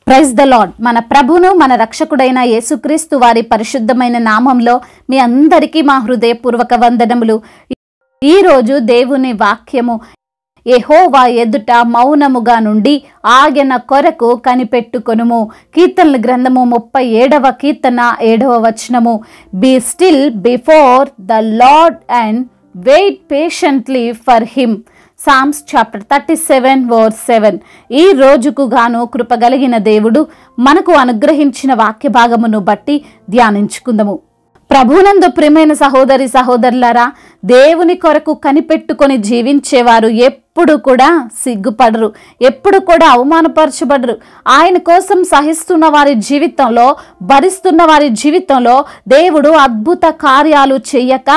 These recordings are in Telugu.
Praise the lord. మన ప్రభును మన రక్షకుడైన యేసుక్రీస్తు వారి పరిశుద్ధమైన నామంలో మీ అందరికీ మా హృదయపూర్వక వందనములు. ఈరోజు దేవుని వాక్యము, యెహోవా ఎదుట మౌనముగా నుండి ఆగిన కొరకు కనిపెట్టుకొనుము. కీర్తనల గ్రంథము 37వ కీర్తన 7వ వచనము. Be still before the Lord and wait patiently for him. Psalms chapter 37 verse 7. ఈ రోజుకు గాను కృపగలిగిన దేవుడు మనకు అనుగ్రహించిన వాక్య భాగమును బట్టి ధ్యానించుకుందాము. ప్రభునందు ప్రియమైన సహోదరి సహోదరులారా, దేవుని కొరకు కనిపెట్టుకొని జీవించేవారు ఎప్పుడు కూడా సిగ్గుపడరు, ఎప్పుడు కూడా అవమానపరచబడరు. ఆయన కోసం సహిస్తున్న వారి జీవితంలో, భరిస్తున్న వారి జీవితంలో దేవుడు అద్భుత కార్యాలు చెయ్యక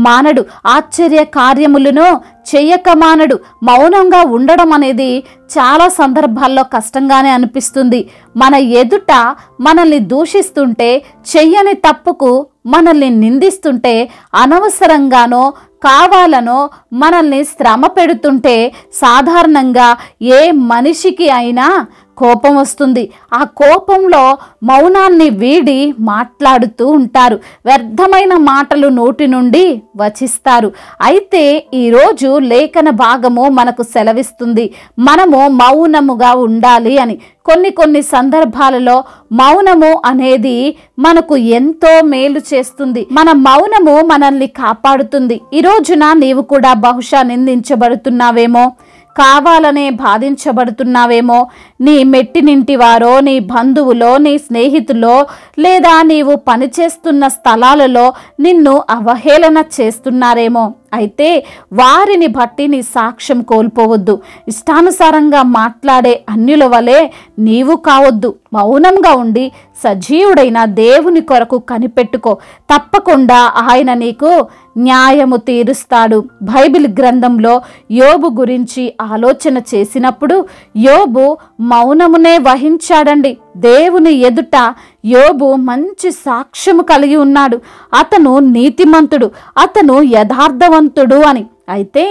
మానడు, ఆశ్చర్య కార్యములను చెయ్యక మానడు. మౌనంగా ఉండడం అనేది చాలా సందర్భాల్లో కష్టంగానే అనిపిస్తుంది. మన ఎదుట మనల్ని దూషిస్తుంటే, చెయ్యని తప్పుకు మనల్ని నిందిస్తుంటే, అనవసరంగానో కావాలనో మనల్ని శ్రమ పెడుతుంటే సాధారణంగా ఏ మనిషికి అయినా కోపం వస్తుంది. ఆ కోపంలో మౌనాన్ని వీడి మాట్లాడుతూ ఉంటారు, వ్యర్థమైన మాటలు నోటి నుండి వచిస్తారు. అయితే ఈరోజు లేఖన భాగము మనకు సెలవిస్తుంది మనము మౌనముగా ఉండాలి అని. కొన్ని సందర్భాలలో మౌనము అనేది మనకు ఎంతో మేలు చేస్తుంది. మన మౌనము మనల్ని కాపాడుతుంది. ఈ రోజున నీవు కూడా బహుశా నిందించబడుతున్నావేమో, కావాలనే బాధించబడుతున్నావేమో. నీ మెట్టినింటి వారో, నీ బంధువులో, నీ స్నేహితులో, లేదా నీవు పనిచేస్తున్న స్థలాలలో నిన్ను అవహేళన చేస్తున్నారేమో. అయితే వారిని బట్టి నీ సాక్ష్యం కోల్పోవద్దు. ఇష్టానుసారంగా మాట్లాడే అన్యుల వలె నీవు కావద్దు. మౌనంగా ఉండి సజీవుడైన దేవుని కొరకు కనిపెట్టుకో. తప్పకుండా ఆయన నీకు న్యాయము తీరుస్తాడు. బైబిల్ గ్రంథంలో యోబు గురించి ఆలోచన చేసినప్పుడు యోబు మౌనమునే వహించాడండి. దేవుని ఎదుట యోబు మంచి సాక్ష్యము కలిగి ఉన్నాడు. అతను నీతిమంతుడు, అతను యథార్థవంతుడు అని. అయితే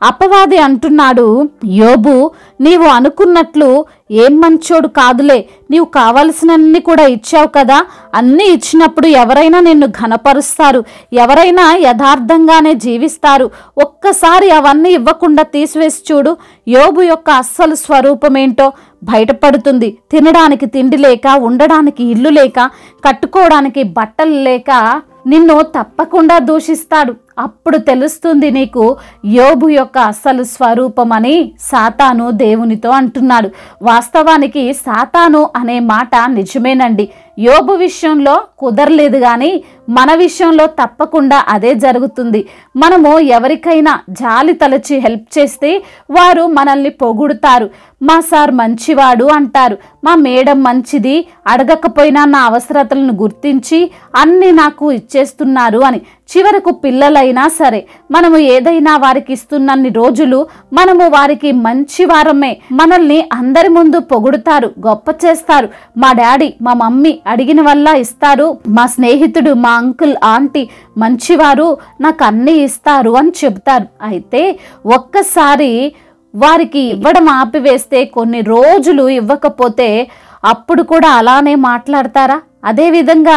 అపవాది అంటున్నాడు, యోబు నీవు అనుకున్నట్లు ఏం మంచోడు కాదులే, నీవు కావలసినన్ని కూడా ఇచ్చావు కదా, అన్నీ ఇచ్చినప్పుడు ఎవరైనా నిన్ను ఘనపరుస్తారు, ఎవరైనా యథార్థంగానే జీవిస్తారు. ఒక్కసారి అవన్నీ ఇవ్వకుండా తీసివేసి చూడు, యోబు యొక్క అస్సలు స్వరూపమేంటో బయటపడుతుంది. తినడానికి తిండి లేక, ఉండడానికి ఇల్లు లేక, కట్టుకోవడానికి బట్టలు లేక నిన్ను తప్పకుండా దూషిస్తాడు. అప్పుడు తెలుస్తుంది నీకు యోబు యొక్క అసలు స్వరూపం అని సాతాను దేవునితో అంటున్నాడు. వాస్తవానికి సాతాను అనే మాట నిజమేనండి. యోబు విషయంలో కుదరలేదు, కానీ మన విషయంలో తప్పకుండా అదే జరుగుతుంది. మనము ఎవరికైనా జాలి తలచి హెల్ప్ చేస్తే వారు మనల్ని పొగుడుతారు. మా సార్ మంచివాడు అంటారు, మా మేడం మంచిది, అడగకపోయినా నా అవసరతలను గుర్తించి అన్నీ నాకు ఇచ్చేస్తున్నారు అని. చివరకు పిల్లలైనా సరే మనము ఏదైనా వారికి ఇస్తున్నన్ని రోజులు మనము వారికి మంచి వారమే. మనల్ని అందరి ముందు పొగుడుతారు, గొప్ప చేస్తారు. మా డాడీ, మా మమ్మీ అడిగిన వల్ల ఇస్తారు, మా స్నేహితుడు, మా అంకుల్, ఆంటీ మంచివారు, నాకు అన్నీ ఇస్తారు అని చెబుతారు. అయితే ఒక్కసారి వారికి ఇవ్వడం ఆపివేస్తే, కొన్ని రోజులు ఇవ్వకపోతే అప్పుడు కూడా అలానే మాట్లాడతారా? అదేవిధంగా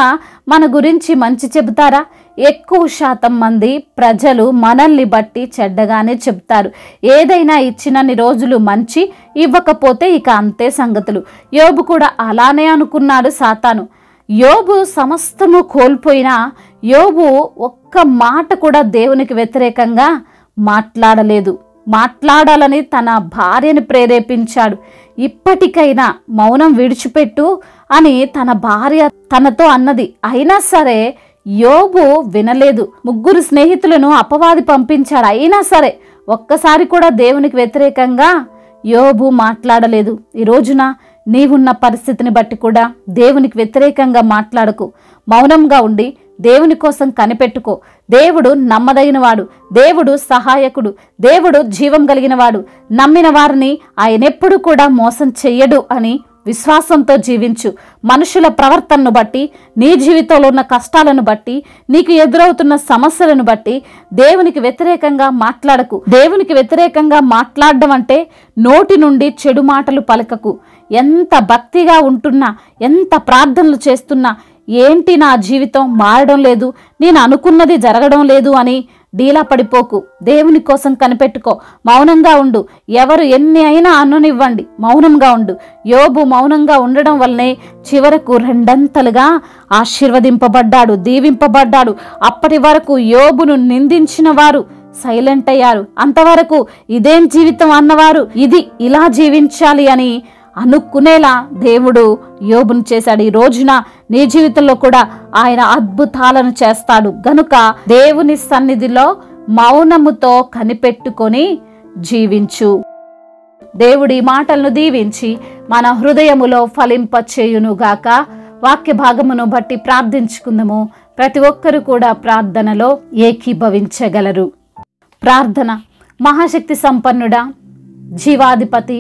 మన గురించి మంచి చెబుతారా? ఎక్కువ శాతం మంది ప్రజలు మనల్ని బట్టి చెడ్డగానే చెప్తారు. ఏదైనా ఇచ్చినన్ని రోజులు మంచి, ఇవ్వకపోతే ఇక అంతే సంగతులు. యోబు కూడా అలానే అనుకున్నాడు సాతాను. యోబు సమస్తము కోల్పోయినా యోబు ఒక్క మాట కూడా దేవునికి వ్యతిరేకంగా మాట్లాడలేదు. మాట్లాడాలని తన భార్యని ప్రేరేపించాడు. ఇప్పటికైనా మౌనం విడిచిపెట్టు అని తన భార్య తనతో అన్నది. అయినా సరే యోబు వినలేదు. 3 స్నేహితులను అపవాది పంపించాడు. అయినా సరే ఒక్కసారి కూడా దేవునికి వ్యతిరేకంగా యోబు మాట్లాడలేదు. ఈ రోజున నీవున్న పరిస్థితిని బట్టి కూడా దేవునికి వ్యతిరేకంగా మాట్లాడకు. మౌనంగా ఉండి దేవుని కోసం కనిపెట్టుకో. దేవుడు నమ్మదగినవాడు, దేవుడు సహాయకుడు, దేవుడు జీవం కలిగిన వాడు. నమ్మిన వారిని ఆయన ఎప్పుడు కూడా మోసం చెయ్యడు అని విశ్వాసంతో జీవించు. మనుషుల ప్రవర్తనను బట్టి, నీ జీవితంలో ఉన్న కష్టాలను బట్టి, నీకు ఎదురవుతున్న సమస్యలను బట్టి దేవునికి వ్యతిరేకంగా మాట్లాడకు. దేవునికి వ్యతిరేకంగా మాట్లాడడం అంటే నోటి నుండి చెడు మాటలు పలకకు. ఎంత భక్తిగా ఉంటున్నా, ఎంత ప్రార్థనలు చేస్తున్నా, ఏంటి నా జీవితం మారడం లేదు, నేను అనుకున్నది జరగడం లేదు అని డీలా పడిపోకు. దేవుని కోసం కనిపెట్టుకో. మౌనంగా ఉండు. ఎవరు ఎన్ని అయినా అననివ్వండి, మౌనంగా ఉండు. యోబు మౌనంగా ఉండడం వల్లనే చివరకు రెండంతలుగా ఆశీర్వదింపబడ్డాడు, దీవింపబడ్డాడు. అప్పటి వరకు యోబును నిందించిన వారు సైలెంట్ అయ్యారు. అంతవరకు ఇదేం జీవితం అన్నవారు ఇలా జీవించాలి అని అనుకునేలా దేవుడు యోబును చేశాడు. ఈ రోజున నీ జీవితంలో కూడా ఆయన అద్భుతాలను చేస్తాడు. గనుక దేవుని సన్నిధిలో మౌనముతో కనిపెట్టుకొని జీవించు. దేవుడి మాటలను దీవించి మన హృదయములో ఫలింపచేయునుగాక. వాక్య భాగమును బట్టి ప్రార్థించుకుందాము. ప్రతి ఒక్కరు కూడా ప్రార్థనలో ఏకీభవించగలరు. ప్రార్థన. మహాశక్తి సంపన్నుడా, జీవాధిపతి,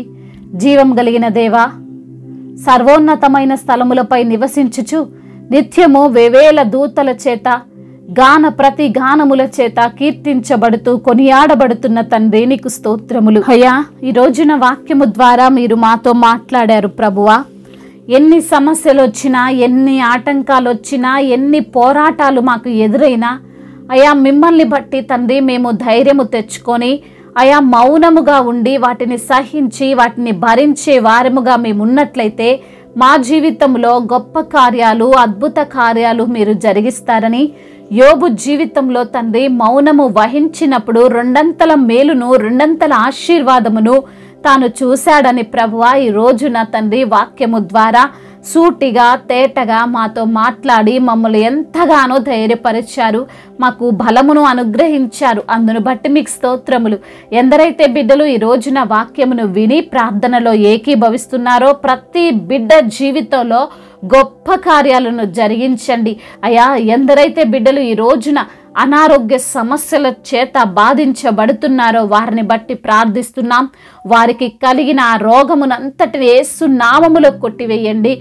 జీవం కలిగిన దేవా, సర్వోన్నతమైన స్థలములపై నివసించుచు నిత్యము వేవేల దూతల చేత ప్రతి గానముల చేత కీర్తించబడుతూ కొనియాడబడుతున్న తండ్రి, నీకు స్తోత్రములు. అయ్యా, ఈ రోజున వాక్యము ద్వారా మీరు మాతో మాట్లాడారు ప్రభువా. ఎన్ని సమస్యలు వచ్చినా, ఎన్ని ఆటంకాలు వచ్చినా, ఎన్ని పోరాటాలు మాకు ఎదురైనా అయ్యా, మిమ్మల్ని బట్టి తండ్రి మేము ధైర్యము తెచ్చుకొని అయా మౌనముగా ఉండి వాటిని సహించి వాటిని భరించే వారముగా మేము ఉన్నట్లయితే మా జీవితంలో గొప్ప కార్యాలు, అద్భుత కార్యాలు మీరు జరిగిస్తారని, యోబు జీవితంలో తండ్రి మౌనము వహించినప్పుడు రెండంతల మేలును, రెండంతల ఆశీర్వాదమును తాను చూశాడని ప్రభువా, ఈ రోజున తండ్రి వాక్యము ద్వారా సూటిగా తేటగా మాతో మాట్లాడి మమ్మల్ని ఎంతగానో ధైర్యపరిచారు, మాకు బలమును అనుగ్రహించారు. అందును బట్టి మీకు స్తోత్రములు. ఎందరైతే బిడ్డలు ఈ రోజున వాక్యమును విని ప్రార్థనలో ఏకీభవిస్తున్నారో ప్రతి బిడ్డ జీవితంలో గొప్ప కార్యాలను జరిగించండి అయ్యా. ఎందరైతే బిడ్డలు ఈ రోజున అనారోగ్య సమస్యల చేత బాధించబడుతున్నారో వారిని బట్టి ప్రార్థిస్తున్నాం. వారికి కలిగిన ఆ రోగమునంతటిని యేసు నామములో కొట్టివేయండి.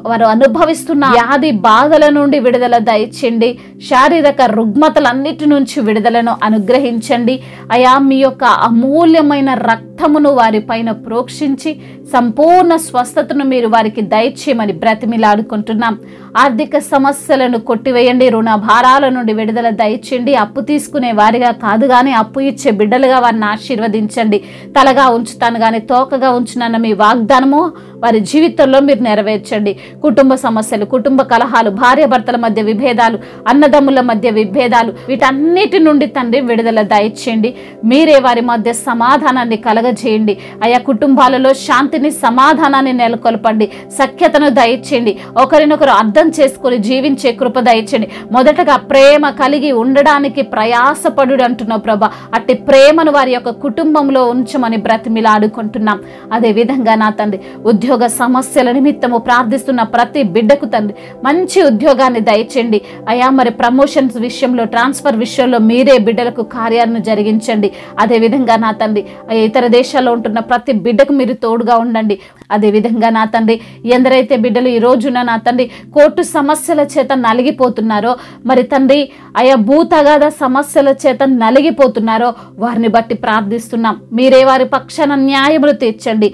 వారు అనుభవిస్తున్న వ్యాధి బాధల నుండి విడుదల దయచేయండి. శారీరక రుగ్మతలన్నిటి నుంచి విడుదలను అనుగ్రహించండి అయా. మీ యొక్క అమూల్యమైన రక్తమును వారిపైన ప్రోక్షించి సంపూర్ణ స్వస్థతను మీరు వారికి దయచేయమని బ్రతిమిలాడుకుంటున్నాం. ఆర్థిక సమస్యలను కొట్టివేయండి. రుణ భారాల నుండి విడుదల దయచేయండి. అప్పు తీసుకునే వారిగా కాదు కానీ అప్పు ఇచ్చే బిడ్డలుగా వారిని ఆశీర్వదించండి. తలగా ఉంచుతాను కానీ తోకగా ఉంచునన్న మీ వాగ్దానము వారి జీవితంలో మీరు నెరవేర్చండి. కుటుంబ సమస్యలు, కుటుంబ కలహాలు, భార్యాభర్తల మధ్య విభేదాలు, అన్నదమ్ముల మధ్య విభేదాలు, వీటన్నిటి నుండి తండ్రి విడుదల దయచేయండి. మీరే వారి మధ్య సమాధానాన్ని కలగజేయండి అయా. కుటుంబాలలో శాంతిని, సమాధానాన్ని నెలకొల్పండి. సఖ్యతను దయచేయండి. ఒకరినొకరు అర్థం చేసుకుని జీవించే కృప దయచేయండి. మొదటగా ప్రేమ కలిగి ఉండడానికి ప్రయాసపడు అంటున్నావు ప్రభా. అట్టి ప్రేమను వారి యొక్క కుటుంబంలో ఉంచమని బ్రతిమిలాడుకుంటున్నాం. అదే విధంగా నా తండ్రి ఉద్యోగ సమస్యల నిమిత్తము ప్రార్థిస్తున్న ప్రతి బిడ్డకు తండ్రి మంచి ఉద్యోగాన్ని దయచేయండి అయా. మరి ప్రమోషన్స్ విషయంలో, ట్రాన్స్ఫర్ విషయంలో మీరే బిడ్డలకు కార్యాలను జరిగించండి. అదేవిధంగా నా తండ్రి ఇతర దేశాల్లో ఉంటున్న ప్రతి బిడ్డకు మీరు తోడుగా ఉండండి. అదేవిధంగా నా తండ్రి ఎందరైతే బిడ్డలు ఈ రోజున నా తండ్రి కోర్టు సమస్యల చేత నలిగిపోతున్నారో, మరి తండ్రి అయా భూతగాథ సమస్యల చేత నలిగిపోతున్నారో వారిని బట్టి ప్రార్థిస్తున్నాం. మీరే వారి పక్షాన న్యాయములు తీర్చండి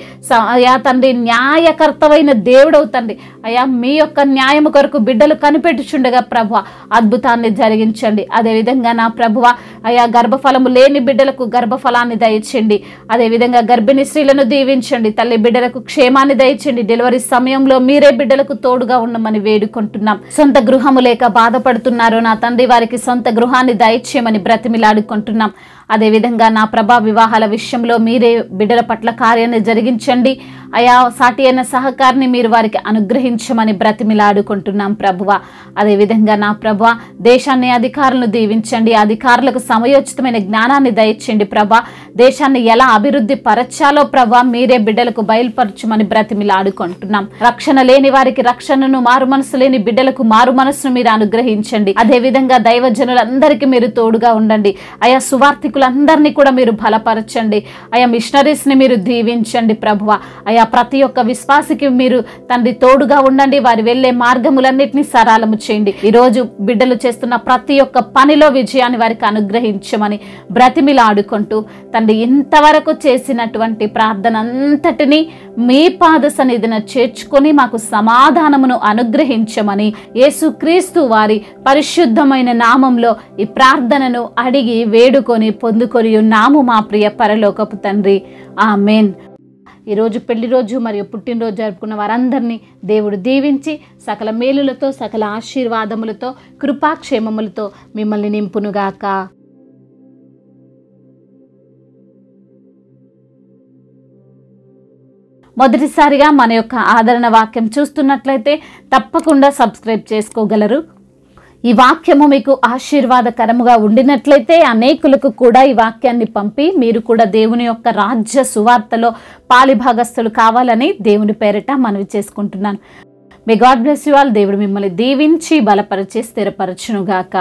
అయా. తండ్రి న్యాయకర్తవైన దేవుడవుతండి అయా. మీ యొక్క న్యాయము కొరకు బిడ్డలు కనిపెట్టుచుండగా ప్రభువ అద్భుతాన్ని జరిగించండి. అదేవిధంగా నా ప్రభువ అయా గర్భఫలము లేని బిడ్డలకు గర్భఫలాన్ని దయచేయండి. అదేవిధంగా గర్భిణీ స్త్రీలను దీవించండి. తల్లి బిడ్డలకు క్షేమాన్ని దయచేయండి. డెలివరీ సమయంలో మీరే బిడ్డలకు తోడుగా ఉండమని వేడుకుంటున్నాం. సొంత గృహము లేక బాధపడుతున్నారో నా తండ్రి వారికి సొంత గృహాన్ని దయచేయమని బ్రతిమిలాడుకుంటున్నాం. అదేవిధంగా నా ప్రభా వివాహాల విషయంలో మీరే బిడ్డల పట్ల కార్యాన్ని జరిగించండి అయా. సాటి అయిన సహకారిని మీరు వారికి అనుగ్రహించమని బ్రతిమిలాడుకుంటున్నాం ప్రభువ. అదేవిధంగా నా ప్రభా దేశాన్ని, అధికారులను దీవించండి. అధికారులకు సమయోచితమైన జ్ఞానాన్ని దయచేయండి ప్రభా. దేశాన్ని ఎలా అభివృద్ధి పరచాలో ప్రభా మీరే బిడ్డలకు బయలుపరచమని బ్రతిమిలాడుకుంటున్నాం. రక్షణ లేని వారికి రక్షణను, మారు మనసు లేని బిడ్డలకు మారు మనసును మీరు అనుగ్రహించండి. అదేవిధంగా దైవజనులందరికీ మీరు తోడుగా ఉండండి అయా. సువార్థికులు సేవకులందరినీ కూడా మీరు బలపరచండి అయా. మిషనరీస్ని మీరు దీవించండి ప్రభువ. అయా ప్రతి ఒక్క విశ్వాసికి మీరు తండ్రి తోడుగా ఉండండి. వారి వెళ్ళే మార్గములన్నిటినీ సరళము చేయండి. ఈరోజు బిడ్డలు చేస్తున్న ప్రతి ఒక్క పనిలో విజయాన్ని వారికి అనుగ్రహించమని బ్రతిమిలాడుకుంటూ తండ్రి ఇంతవరకు చేసినటువంటి ప్రార్థన అంతటినీ మీ పాద సన్నిధిన చేర్చుకొని మాకు సమాధానమును అనుగ్రహించమని యేసుక్రీస్తు వారి పరిశుద్ధమైన నామంలో ఈ ప్రార్థనను అడిగి వేడుకొని పొందుకొని ఉన్నాము మా ప్రియ పరలోకపు తండ్రి. ఆమేన్. ఈరోజు పెళ్లి రోజు మరియు పుట్టినరోజు జరుపుకున్న వారందరినీ దేవుడు దీవించి సకల మేలులతో సకల ఆశీర్వాదములతో కృపాక్షేమములతో మిమ్మల్ని నింపునుగాక. మొదటిసారిగా మన యొక్క ఆదరణ వాక్యం చూస్తున్నట్లయితే తప్పకుండా సబ్స్క్రైబ్ చేసుకోగలరు. ఈ వాక్యము మీకు ఆశీర్వాదకరముగా ఉండినట్లయితే అనేకులకు కూడా ఈ వాక్యాన్ని పంపి మీరు కూడా దేవుని యొక్క రాజ్య సువార్తలో పాలిభాగస్తులు కావాలని దేవుని పేరిట మనవి చేసుకుంటున్నాను. May God bless you all. దేవుడు మిమ్మల్ని దీవించి బలపరిచి స్థిరపరచునుగాక.